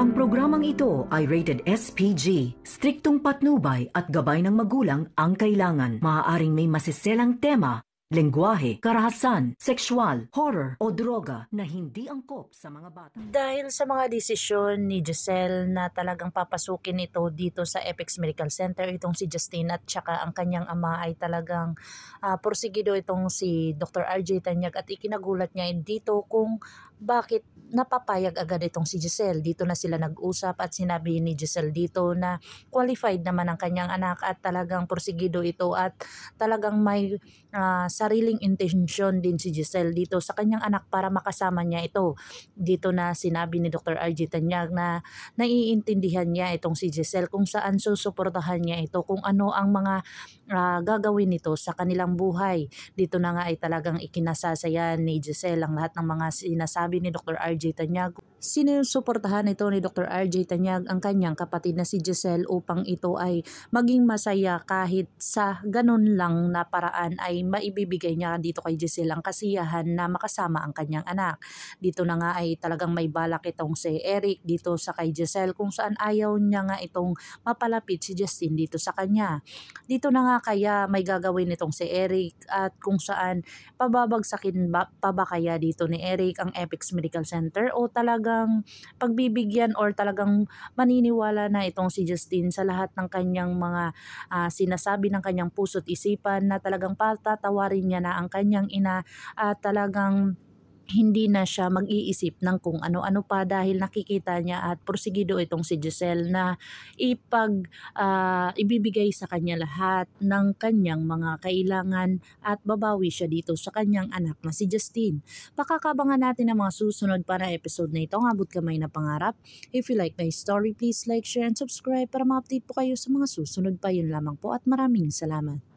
Ang programang ito ay rated SPG. Striktong patnubay at gabay ng magulang ang kailangan. Maaaring may masiselang tema, lengguwahe, karahasan, sexual, horror o droga na hindi angkop sa mga bata. Dahil sa mga desisyon ni Giselle na talagang papasukin ito dito sa Apex Medical Center, itong si Justine at saka ang kanyang ama ay talagang porsigido itong si Dr. RJ Tanyag at ikinagulat niya dito kung bakit napapayag agad itong si Giselle. Dito na sila nag-usap at sinabi ni Giselle dito na qualified naman ang kanyang anak at talagang porsigido ito at talagang may sariling intensyon din si Giselle dito sa kanyang anak para makasama niya ito. Dito na sinabi ni Dr. RJ Tanyag na naiintindihan niya itong si Giselle kung saan susuportahan niya ito, kung ano ang mga gagawin nito sa kanilang buhay. Dito na nga ay talagang ikinasasaya ni Giselle ang lahat ng mga sinasabi ni Dr. RJ Tanyag. Sinusuportahan ito ni Dr. RJ Tanyag ang kanyang kapatid na si Giselle upang ito ay maging masaya kahit sa ganun lang na paraan ay maibibigay niya dito kay Giselle ang kasiyahan na makasama ang kanyang anak. Dito na nga ay talagang may balak itong si Eric dito sa kay Giselle kung saan ayaw niya nga itong mapalapit si Justine dito sa kanya. Dito na nga kaya may gagawin itong si Eric at kung saan pababagsakin pa ba kaya dito ni Eric ang Apex Medical Center o talagang pagbibigyan or talagang maniniwala na itong si Justine sa lahat ng kanyang mga sinasabi ng kanyang puso't isipan na talagang patatawarin niya na ang kanyang ina at talagang hindi na siya mag-iisip ng kung ano-ano pa dahil nakikita niya at porsigido itong si Giselle na ibibigay sa kanya lahat ng kanyang mga kailangan at babawi siya dito sa kanyang anak na si Justine. Pakakabangan natin ang mga susunod para episode na ito. Ang abot kamay na pangarap. If you like my story, please like, share, and subscribe para ma-update po kayo sa mga susunod pa. Yun lamang po at maraming salamat.